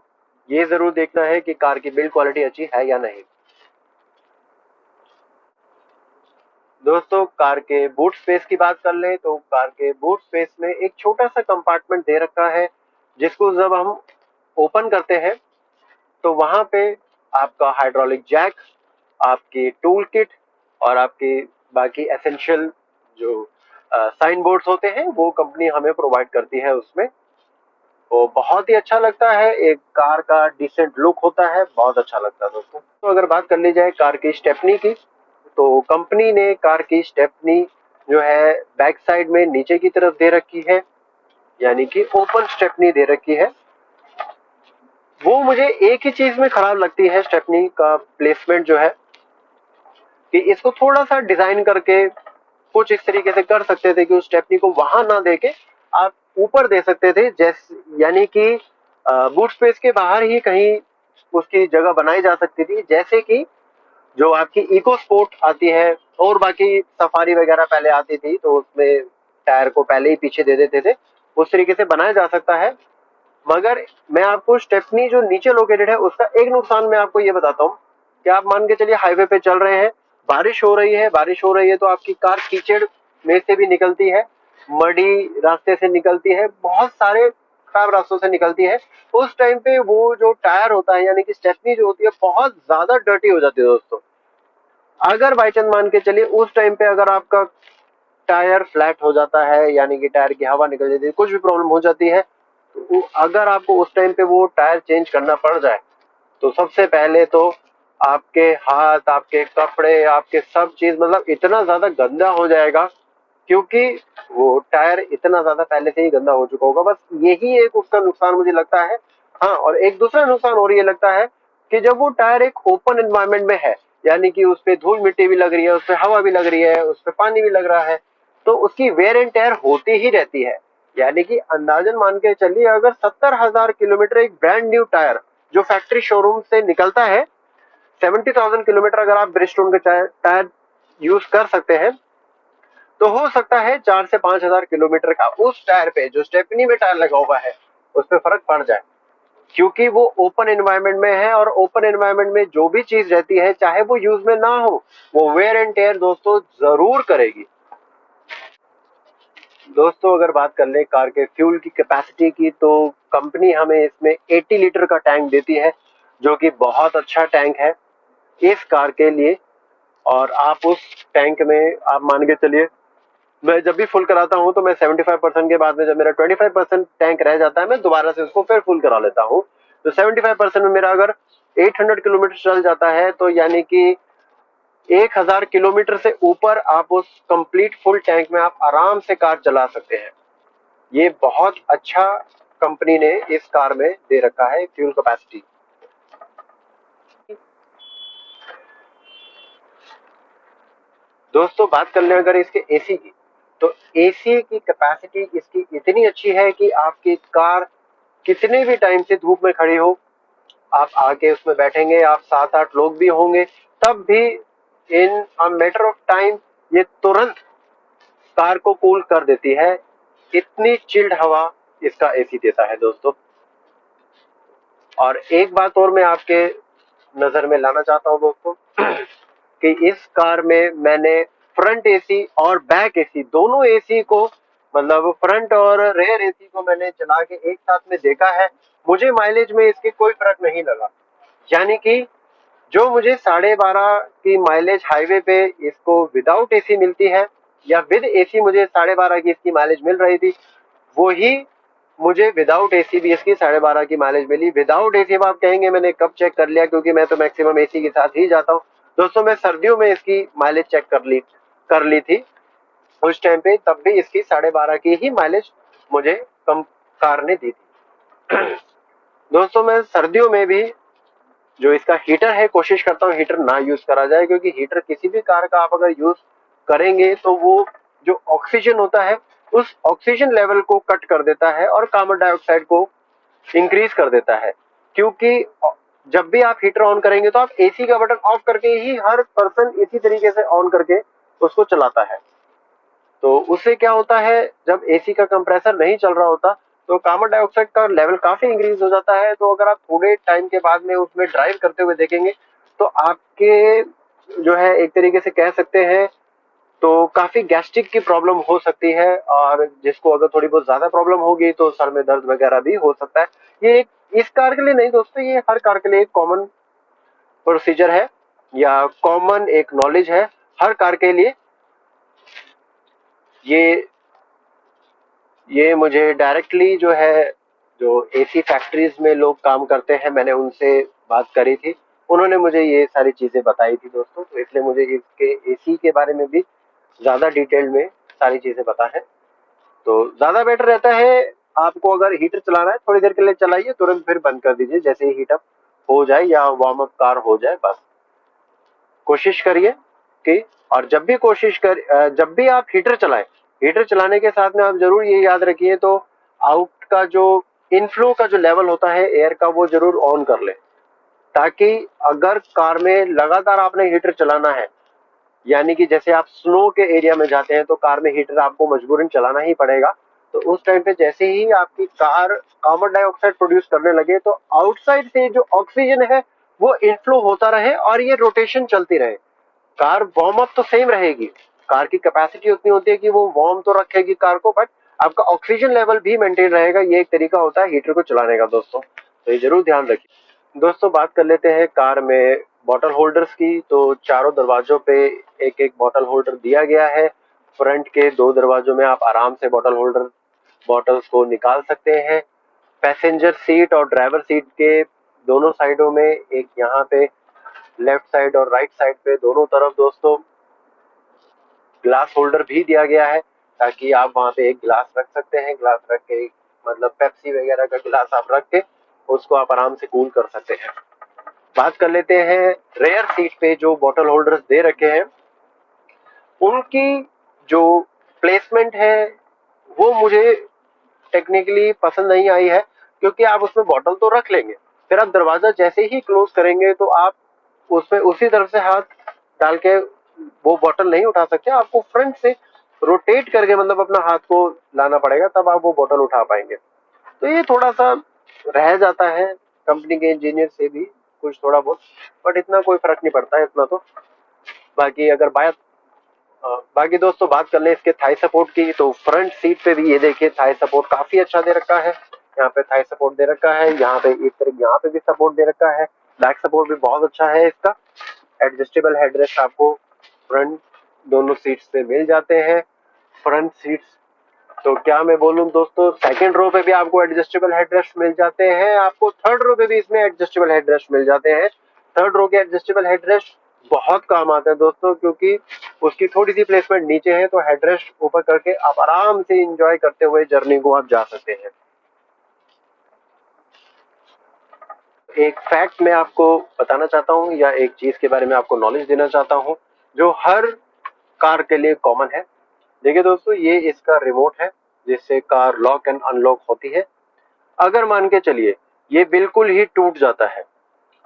ये जरूर देखना है कि कार की बिल्ड क्वालिटी अच्छी है या नहीं। दोस्तों कार के बूट स्पेस की बात कर ले तो कार के बूट स्पेस में एक छोटा सा कंपार्टमेंट दे रखा है, जिसको जब हम ओपन करते हैं तो वहां पे आपका हाइड्रोलिक जैक, आपकी टूल किट और आपकी बाकी एसेंशियल जो साइन बोर्ड्स होते हैं वो कंपनी हमें प्रोवाइड करती है उसमें। वो बहुत ही अच्छा लगता है, एक कार का डिसेंट लुक होता है, बहुत अच्छा लगता है दोस्तों। तो अगर बात कर ली जाए कार की स्टेपनी की, तो कंपनी ने कार की स्टेपनी जो है बैक साइड में नीचे की तरफ दे रखी है, यानी कि ओपन स्टेपनी दे रखी है। वो मुझे एक ही चीज में खराब लगती है, स्टेपनी का प्लेसमेंट जो है, कि इसको थोड़ा सा डिजाइन करके कुछ इस तरीके से कर सकते थे कि उस स्टेपनी को वहां ना देके आप ऊपर दे सकते थे, जैसे यानी कि बूट स्पेस के बाहर ही कहीं उसकी जगह बनाई जा सकती थी। जैसे कि जो आपकी इको स्पोर्ट आती है और बाकी सफारी वगैरह पहले आती थी तो उसमें टायर को पहले ही पीछे दे देते थे, उस तरीके से बनाया जा सकता है। मगर मैं आपको स्टेपनी जो नीचे लोकेटेड है उसका एक नुकसान मैं आपको ये बताता हूँ कि आप मान के चलिए हाईवे पे चल रहे हैं, बारिश हो रही है, बारिश हो रही है तो आपकी कार कीचड़ में से भी निकलती है, मडी रास्ते से निकलती है, बहुत सारे खराब रास्तों से निकलती है। उस टाइम पे वो जो टायर होता है यानी कि स्टेपनी जो होती है बहुत ज्यादा डर्टी हो जाती है दोस्तों। अगर बाई चांस मान के चलिए उस टाइम पे अगर आपका टायर फ्लैट हो जाता है, यानी कि टायर की हवा निकल जाती है, कुछ भी प्रॉब्लम हो जाती है, तो अगर आपको उस टाइम पे वो टायर चेंज करना पड़ जाए तो सबसे पहले तो आपके हाथ, आपके कपड़े, आपके सब चीज मतलब इतना ज्यादा गंदा हो जाएगा, क्योंकि वो टायर इतना ज्यादा पहले से ही गंदा हो चुका होगा। बस यही एक उसका नुकसान मुझे लगता है। हाँ, और एक दूसरा नुकसान और ये लगता है कि जब वो टायर एक ओपन एनवायरनमेंट में है, यानी कि उस पे धूल मिट्टी भी लग रही है, उस पे हवा भी लग रही है, उस पे पानी भी लग रहा है, तो उसकी वेयर एंड टेयर होती ही रहती है। यानी कि अंदाजन मान के चलिए, अगर 70,000 किलोमीटर एक ब्रांड न्यू टायर जो फैक्ट्री शोरूम से निकलता है, 70,000 किलोमीटर अगर आप ब्रिजस्टोन के टायर यूज कर सकते हैं, तो हो सकता है 4 से 5 हजार किलोमीटर का उस टायर पे, जो स्टेपनी में टायर लगा हुआ है, उस पर फर्क पड़ जाए। क्योंकि वो ओपन एनवायरनमेंट में है, और ओपन एनवायरनमेंट में जो भी चीज रहती है, चाहे वो यूज में ना हो, वो वेयर एंड टेयर दोस्तों जरूर करेगी। दोस्तों अगर बात कर ले कार के फ्यूल की कैपेसिटी की, तो कंपनी हमें इसमें 80 लीटर का टैंक देती है, जो कि बहुत अच्छा टैंक है इस कार के लिए। और आप उस टैंक में आप मान के चलिए, मैं जब भी फुल कराता हूं तो मैं 75% के बाद में, जब मेरा 25% टैंक रह जाता है, मैं दोबारा से उसको फिर फुल करा लेता हूं। तो 75% में मेरा अगर 800 किलोमीटर चल जाता है, तो यानी कि 1000 किलोमीटर से ऊपर आप उस कंप्लीट फुल टैंक में आप आराम से कार चला सकते हैं। ये बहुत अच्छा कंपनी ने इस कार में दे रखा है फ्यूल कैपेसिटी। दोस्तों बात कर लें अगर इसके एसी की, तो एसी की कैपेसिटी इसकी इतनी अच्छी है कि आपकी कार कितने भी टाइम से धूप में खड़ी हो, आप आके उसमें बैठेंगे, आप 7-8 लोग भी होंगे, तब भी इन अ मैटर ऑफ टाइम ये तुरंत कार को कूल कर देती है। इतनी चिल्ड हवा इसका एसी देता है दोस्तों। और एक बात और मैं आपके नजर में लाना चाहता हूं दोस्तों, कि इस कार में मैंने फ्रंट एसी और बैक एसी दोनों एसी को, मतलब फ्रंट और रेयर एसी को मैंने चला के एक साथ में देखा है। मुझे माइलेज में इसके कोई फर्क नहीं लगा। यानी कि जो मुझे 12.5 की माइलेज हाईवे पे इसको विदाउट एसी मिलती है, या विद एसी मुझे 12.5 की इसकी माइलेज मिल रही थी, वो ही मुझे विदाउट एसी भी इसकी 12.5 की माइलेज मिली। विदाउट एसी अब आप कहेंगे मैंने कब चेक कर लिया, क्योंकि मैं तो मैक्सिमम एसी के साथ ही जाता हूँ। दोस्तों मैं सर्दियों में इसकी माइलेज चेक कर ली थी उस टाइम पे, तब भी इसकी 12.5 की ही माइलेज मुझे कम कार ने दी थी। दोस्तों मैं सर्दियों में भी जो इसका हीटर है, कोशिश करता हूँ हीटर ना यूज करा जाए, क्योंकि हीटर किसी भी कार का आप अगर यूज करेंगे तो वो जो ऑक्सीजन होता है, उस ऑक्सीजन लेवल को कट कर देता है और कार्बन डाइऑक्साइड को इंक्रीज कर देता है। क्योंकि जब भी आप हीटर ऑन करेंगे, तो आप एसी का बटन ऑफ करके ही हर पर्सन इसी तरीके से ऑन करके उसको चलाता है। तो उससे क्या होता है, जब एसी का कंप्रेसर नहीं चल रहा होता, तो कार्बन डाइऑक्साइड का लेवल काफी इंक्रीज हो जाता है। तो अगर आप थोड़े टाइम के बाद में उसमें ड्राइव करते हुए देखेंगे, तो आपके जो है एक तरीके से कह सकते हैं, तो काफी गैस्ट्रिक की प्रॉब्लम हो सकती है, और जिसको अगर थोड़ी बहुत ज्यादा प्रॉब्लम होगी तो सर में दर्द वगैरह भी हो सकता है। ये इस कार के लिए नहीं दोस्तों, ये हर कार के लिए एक कॉमन प्रोसीजर है, या कॉमन एक नॉलेज है हर कार के लिए। ये ये मुझे डायरेक्टली जो है, जो एसी फैक्ट्रीज में लोग काम करते हैं, मैंने उनसे बात करी थी, उन्होंने मुझे ये सारी चीजें बताई थी दोस्तों। तो इसलिए मुझे इसके एसी के बारे में भी ज्यादा डिटेल में सारी चीजें पता है। तो ज्यादा बेटर रहता है, आपको अगर हीटर चलाना है थोड़ी देर के लिए चलाइए, तुरंत फिर बंद कर दीजिए जैसे ही हीटअप हो जाए या वार्म अप कार हो जाए, बस कोशिश करिए कि, और जब भी आप हीटर चलाएं, हीटर चलाने के साथ में आप जरूर ये याद रखिए, तो आउट का जो इनफ्लो का जो लेवल होता है एयर का, वो जरूर ऑन कर ले, ताकि अगर कार में लगातार आपने हीटर चलाना है, यानी कि जैसे आप स्नो के एरिया में जाते हैं, तो कार में हीटर आपको मजबूरन चलाना ही पड़ेगा। तो उस टाइम पे जैसे ही आपकी कार कार्बन डाइऑक्साइड प्रोड्यूस करने लगे, तो आउटसाइड से जो ऑक्सीजन है वो इनफ्लो होता रहे और ये रोटेशन चलती रहे। कार वार्म अप तो सेम रहेगी, कार की कैपेसिटी उतनी होती है कि वो वार्म तो रखेगी कार को, बट आपका ऑक्सीजन लेवल भी मेंटेन रहेगा। ये एक तरीका होता है हीटर को चलाने का दोस्तों, तो ये जरूर ध्यान रखिए। दोस्तों बात कर लेते हैं कार में बॉटल होल्डर्स की। तो चारों दरवाजों पे एक एक बॉटल होल्डर दिया गया है। फ्रंट के 2 दरवाजों में आप आराम से बॉटल्स को निकाल सकते हैं। पैसेंजर सीट और ड्राइवर सीट के दोनों साइडों में, एक यहाँ पे लेफ्ट साइड और राइट साइड पे दोनों तरफ दोस्तों, ग्लास होल्डर भी दिया गया है, ताकि आप वहां पे एक गिलास रख सकते हैं। गिलास रख के, मतलब पेप्सी वगैरह का गिलास आप रख के उसको आप आराम से कूल कर सकते हैं। बात कर लेते हैं रेयर सीट पे जो बॉटल होल्डर्स दे रखे हैं, उनकी जो प्लेसमेंट है वो मुझे टेक्निकली पसंद नहीं आई है, क्योंकि आप उसमें बॉटल तो रख लेंगे, फिर आप दरवाजा जैसे ही क्लोज करेंगे तो आप उसमें उसी तरफ से हाथ डाल के वो बॉटल नहीं उठा सकते, आपको फ्रंट से रोटेट करके मतलब अपना हाथ को लाना पड़ेगा, तब आप वो बॉटल उठा पाएंगे। तो ये थोड़ा सा रह जाता है कंपनी के इंजीनियर से भी कुछ थोड़ा बहुत, बट इतना कोई फर्क नहीं पड़ता है इतना तो। बाकी अगर बाकी दोस्तों बात कर लें इसके थाई सपोर्ट की, तो फ्रंट सीट पे भी ये देखिए थाई सपोर्ट काफी अच्छा दे रखा है। यहाँ पे थाई सपोर्ट दे रखा है, यहाँ पे एक तरफ यहाँ पे भी सपोर्ट दे रखा है, बैक सपोर्ट भी बहुत अच्छा है इसका। एडजस्टेबल हेडरेस्ट आपको फ्रंट दोनों सीट्स पे मिल जाते हैं। फ्रंट सीट्स तो क्या मैं बोलूं दोस्तों, सेकंड रो पे भी आपको एडजस्टेबल हेडरेस्ट मिल जाते हैं, आपको थर्ड रो पे भी इसमें एडजस्टेबल हेडरेस्ट मिल जाते हैं। थर्ड रो के एडजस्टेबल हेडरेस्ट बहुत काम आते हैं दोस्तों, क्योंकि उसकी थोड़ी सी प्लेसमेंट नीचे है, तो हेडरेस्ट ऊपर करके आप आराम से इंजॉय करते हुए जर्नी को आप जा सकते हैं। एक फैक्ट मैं आपको बताना चाहता हूँ, या एक चीज के बारे में आपको नॉलेज देना चाहता हूँ जो हर कार के लिए कॉमन है। देखिए दोस्तों, ये इसका रिमोट है जिससे कार लॉक एंड अनलॉक होती है। अगर मान के चलिए ये बिल्कुल ही टूट जाता है,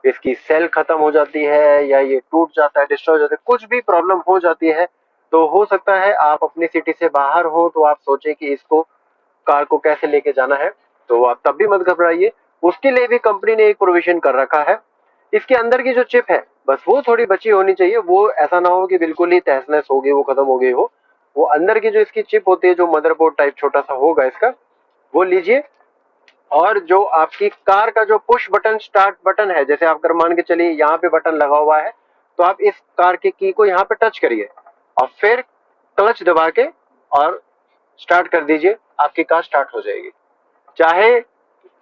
इसकी सेल खत्म हो जाती है, या ये टूट जाता है, डिस्ट्रॉय हो जाता है, कुछ भी प्रॉब्लम हो जाती है, तो हो सकता है आप अपनी सिटी से बाहर हो तो आप सोचे कि इसको कार को कैसे लेके जाना है, तो आप तब भी मत घबराइए। उसके लिए भी कंपनी ने एक प्रोविजन कर रखा है। इसके अंदर की जो चिप है बस वो थोड़ी बची होनी चाहिए, वो ऐसा ना हो कि बिल्कुल ही तहस नहस हो गई, वो खत्म हो गई हो। वो अंदर की जो इसकी चिप होती है, जो मदरबोर्ड टाइप छोटा सा होगा इसका, वो लीजिए। और जो आपकी कार का जो पुश बटन स्टार्ट बटन है, जैसे आप अगर मान के चलिए यहाँ पे बटन लगा हुआ है, तो आप इस कार की की को यहाँ पे टच करिए और फिर क्लच दबा के और स्टार्ट कर दीजिए, आपकी कार स्टार्ट हो जाएगी। चाहे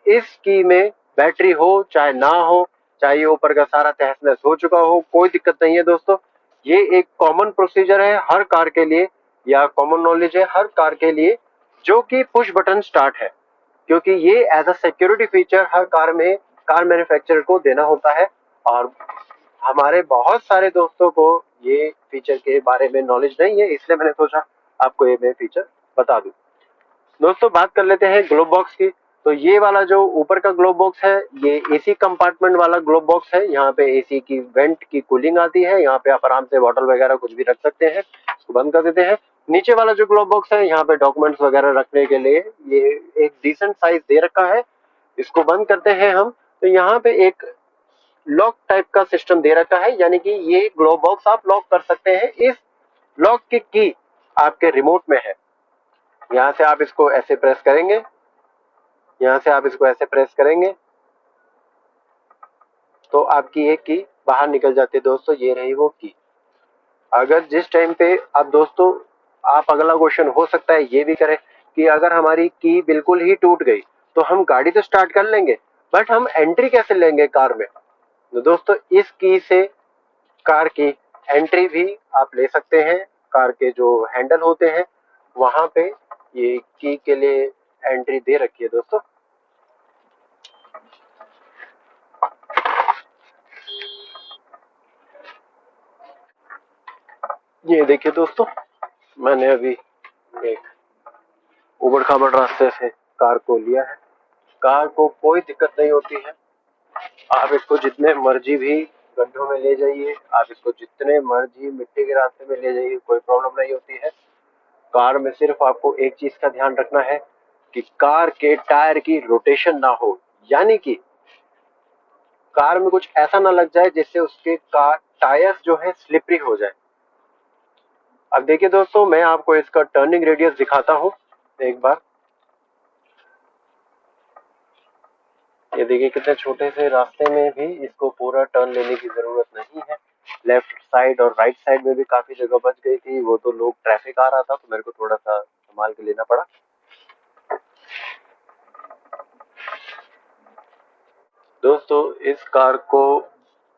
इस की में बैटरी हो चाहे ना हो, चाहे ये ऊपर का सारा तहस नहस हो चुका हो, कोई दिक्कत नहीं है दोस्तों। ये एक कॉमन प्रोसीजर है हर कार के लिए, या कॉमन नॉलेज है हर कार के लिए, जो कि पुश बटन स्टार्ट है, क्योंकि ये एज अ सिक्योरिटी फीचर हर कार में कार मैन्युफैक्चरर को देना होता है। और हमारे बहुत सारे दोस्तों को ये फीचर के बारे में नॉलेज नहीं है, इसलिए मैंने सोचा आपको ये मैं फीचर बता दूं। दोस्तों बात कर लेते हैं ग्लोब बॉक्स की। तो ये वाला जो ऊपर का ग्लोब बॉक्स है, ये एसी कंपार्टमेंट वाला ग्लोब बॉक्स है। यहाँ पे एसी की वेंट की कूलिंग आती है, यहाँ पे आप आराम से बॉटल वगैरह कुछ भी रख सकते हैं। इसको बंद कर देते हैं। नीचे वाला जो ग्लोब बॉक्स है, यहाँ पे डॉक्यूमेंट्स वगैरह रखने के लिए ये एक डिसेंट साइज दे रखा है। इसको बंद करते हैं हम, तो यहाँ पे एक लॉक टाइप का सिस्टम दे रखा है, यानी कि ये ग्लोब बॉक्स आप लॉक कर सकते हैं। इस लॉक की आपके रिमोट में है। यहाँ से आप इसको ऐसे प्रेस करेंगे, यहाँ से आप इसको ऐसे प्रेस करेंगे तो आपकी एक की बाहर निकल जाती है दोस्तों, ये रही वो की। अगर जिस टाइम पे अब दोस्तों आप अगला क्वेश्चन हो सकता है ये भी करें कि अगर हमारी की बिल्कुल ही टूट गई तो हम गाड़ी तो स्टार्ट कर लेंगे, बट हम एंट्री कैसे लेंगे कार में। तो दोस्तों इस की से कार की एंट्री भी आप ले सकते हैं। कार के जो हैंडल होते हैं वहां पे ये की के लिए एंट्री दे रखी है दोस्तों। ये देखिए दोस्तों, मैंने अभी एक उबड़ खाबड़ रास्ते से कार को लिया है। कार को कोई दिक्कत नहीं होती है, आप इसको जितने मर्जी भी गड्ढों में ले जाइए, आप इसको जितने मर्जी मिट्टी के रास्ते में ले जाइए, कोई प्रॉब्लम नहीं होती है। कार में सिर्फ आपको एक चीज का ध्यान रखना है कि कार के टायर की रोटेशन ना हो, यानी कि कार में कुछ ऐसा ना लग जाए जिससे उसके कार टायर जो है स्लिपरी हो जाए। अब देखिए दोस्तों, मैं आपको इसका टर्निंग रेडियस दिखाता हूँ एक बार। ये देखिए कितने छोटे से रास्ते में भी इसको पूरा टर्न लेने की जरूरत नहीं है। लेफ्ट साइड और राइट साइड में भी काफी जगह बच गई थी, वो तो लोग ट्रैफिक आ रहा था तो मेरे को थोड़ा सा संभाल के लेना पड़ा। दोस्तों इस कार को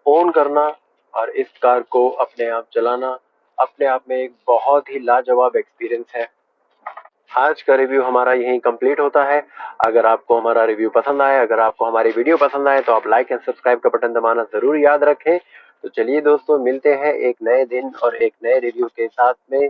ओन करना और इस कार को अपने आप चलाना अपने आप में एक बहुत ही लाजवाब एक्सपीरियंस है। आज का रिव्यू हमारा यहीं कंप्लीट होता है। अगर आपको हमारा रिव्यू पसंद आए, अगर आपको हमारी वीडियो पसंद आए तो आप लाइक एंड सब्सक्राइब का बटन दबाना जरूर याद रखें। तो चलिए दोस्तों, मिलते हैं एक नए दिन और एक नए रिव्यू के साथ में।